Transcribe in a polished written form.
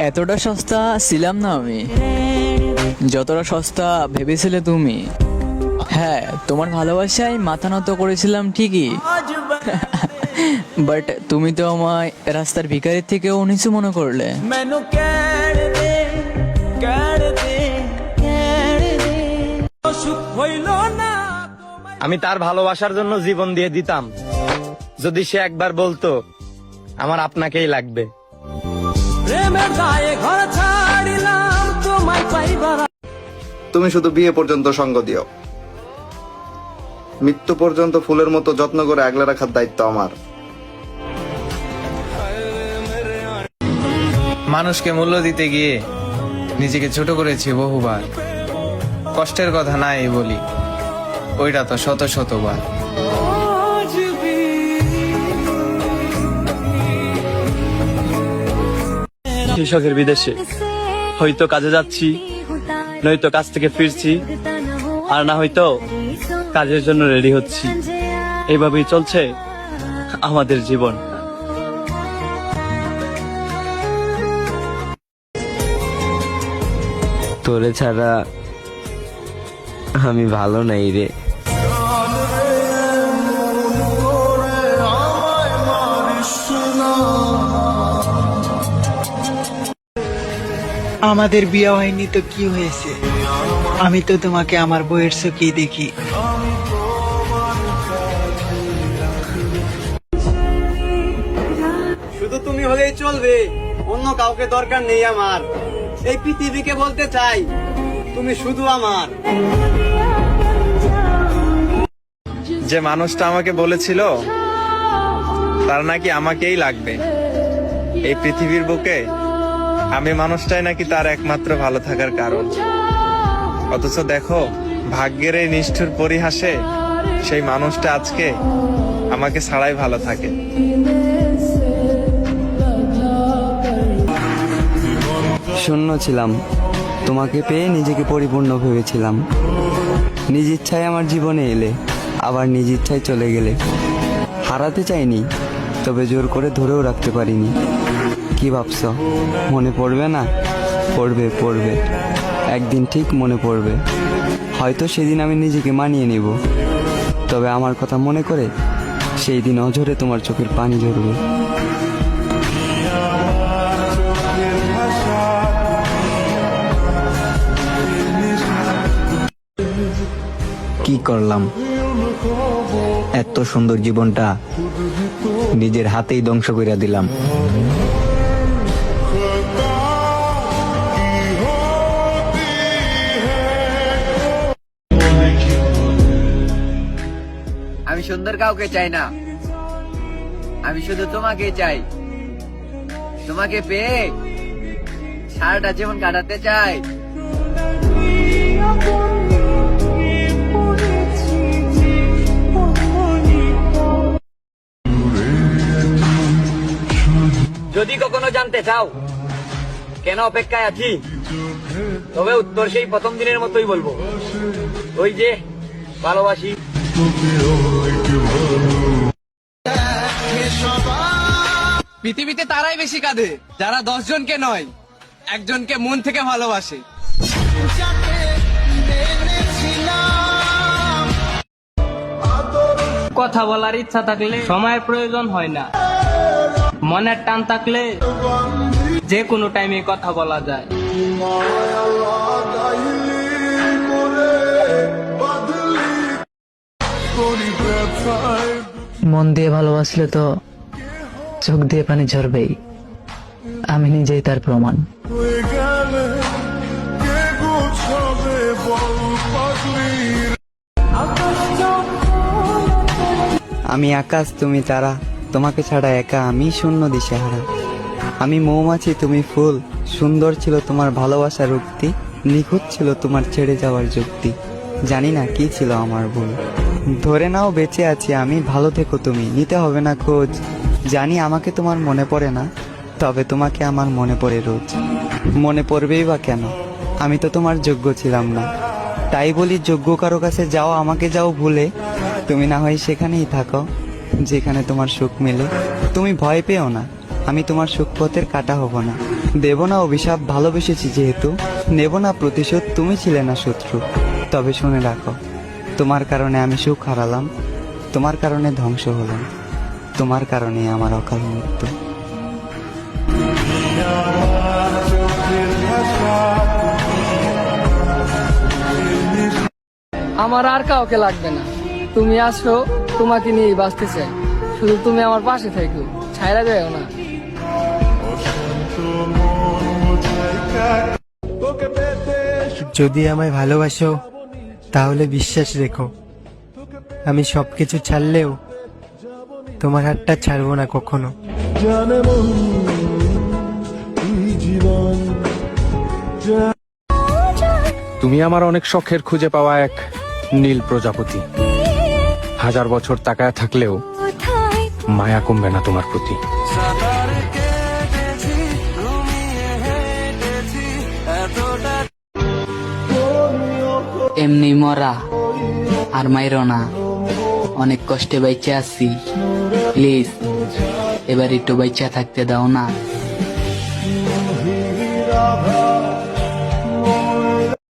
এতটা সস্তা ছিলাম না আমি, যতটা সস্তা ভেবেছিলে তুমি। হ্যাঁ, তোমার ভালোবাসায় মাথা নত করেছিলাম ঠিকই, বাট তুমি তো আমায় রাস্তার ভিখারির থেকেও নিচু মনে করলে। আমি তার ভালোবাসার জন্য জীবন দিয়ে দিতাম, যদি সে একবার বলতো আমার আপনাকেই লাগবে। তুমি শুধু বিয়ে পর্যন্ত সঙ্গ দিও, মৃত্যু পর্যন্ত ফুলের মতো যত্ন করে আগলে রাখার দায়িত্ব আমার। মানুষকে মূল্য দিতে গিয়ে নিজেকে ছোট করেছি বহুবার। কষ্টের কথা নাই বলি, ওইটা তো শত শতবার। কৃষকের বিদেশে হয়তো কাজে যাচ্ছি, নয়তো কাজ থেকে ফিরছি, আর না হয়তো কাজের জন্য রেডি হচ্ছি। এইভাবেই চলছে আমাদের জীবন। তোরে ছাড়া আমি ভালো নাই রে। আমাদের বিয়ে হয়নি তো কি হয়েছে, আমি তো তোমাকে আমার বইয়ের চোখেই দেখি। শুধু তুমি হলেই চলবে, অন্য কাউকে দরকার নেই আমার। এই পৃথিবীকে বলতে চাই তুমি শুধু আমার। যে মানুষটা আমাকে বলেছিল তার নাকি আমাকেই লাগবে, এই পৃথিবীর বুকে আমি মানুষটাই নাকি তার একমাত্র ভালো থাকার কারণ। অথচ দেখো, ভাগ্যের এই নিষ্ঠুর পরিহাসে সেই মানুষটা আজকে আমাকে ছাড়াই ভালো থাকে। শূন্য ছিলাম, তোমাকে পেয়ে নিজেকে পরিপূর্ণ ভেবেছিলাম। নিজ ইচ্ছায় আমার জীবনে এলে, আবার নিজ ইচ্ছায় চলে গেলে। হারাতে চাইনি, তবে জোর করে ধরেও রাখতে পারিনি। কি ভাবছ মনে পড়বে না? পড়বে পড়বে, একদিন ঠিক মনে পড়বে। হয়তো সেদিন আমি নিজেকে মানিয়ে নিব, তবে আমার কথা মনে করে সেই দিন অঝরে তোমার চোখের পানি ঝরবে। কি করলাম? এত সুন্দর জীবনটা নিজের হাতেই ধ্বংস করে দিলাম। আমি সুন্দর কাউকে চাই না, আমি শুধু তোমাকে চাই। তোমাকে পেয়ে সারাটা জীবন কাটাতে চাই। যদি কখনো জানতে চাও কেন অপেক্ষায় আছি, তবে উত্তর সেই প্রথম দিনের মতোই বলবো, ওই যে ভালোবাসি। পৃথিবীতে তারাই বেশি কাঁদে যারা 10 জনকে নয়, একজনকে মন থেকে ভালোবাসে। কথা বলার ইচ্ছা থাকলে সময়ের প্রয়োজন হয় না, মনের টান থাকলে যে কোনো টাইমে কথা বলা যায়। মন দিয়ে ভালোবাসলে তো চোখ দিয়ে পানি ঝরবেই, আমি নিজেই তার প্রমাণ। আমি আকাশ, তুমি তারা, তোমাকে ছাড়া একা আমি শূন্য দিশেহারা। আমি মৌমাছি, তুমি ফুল, সুন্দর ছিল তোমার ভালোবাসার উক্তি, নিখুঁত ছিল তোমার ছেড়ে যাওয়ার যুক্তি। জানি না কি ছিল আমার ভুল, ধরে নাও বেঁচে আছি আমি, ভালো থেকো তুমি, নিতে হবে না খোঁজ। জানি আমাকে তোমার মনে পড়ে না, তবে তোমাকে আমার মনে পড়ে রোজ। মনে পড়বেই বা কেন, আমি তো তোমার যোগ্য ছিলাম না। তাই বলি যোগ্য কারো কাছে যাও, আমাকে যাও ভুলে। তুমি না হয় সেখানেই থাকো যেখানে তোমার সুখ মেলে। তুমি ভয় পেও না, আমি তোমার সুখপথের কাটা হব না, দেব না অভিশাপ, ভালোবেসেছি যেহেতু নেব না প্রতিশোধ, তুমি ছিলে না শত্রু। তবে শুনে রাখো, তোমার কারণে আমি সুখ হারালাম, তোমার কারণে ধ্বংস হলাম, তোমার কারণে আমার অকাল মৃত্যু। আমার আর কাউকে লাগবে না, তুমি আসো, তোমাকে নিয়েই বাঁচতে চাই। শুধু তুমি আমার পাশে থেকো, ছাইরা যাও না। যদি আমায় ভালোবাসো তাহলে বিশ্বাস রেখো, আমি সবকিছু ছাড়লেও তোমার হাতটা ছাড়বো না কখনো। তুমি আমার অনেক শখের খুঁজে পাওয়া এক নীল প্রজাপতি। 1000 বছর তাকায় থাকলেও মায়া কমবে না তোমার প্রতি। এমনি মরা আর মাইরো না, অনেক কষ্টে বাইচে আছি, প্লিজ এবার একটু বাইচা থাকতে দাও না।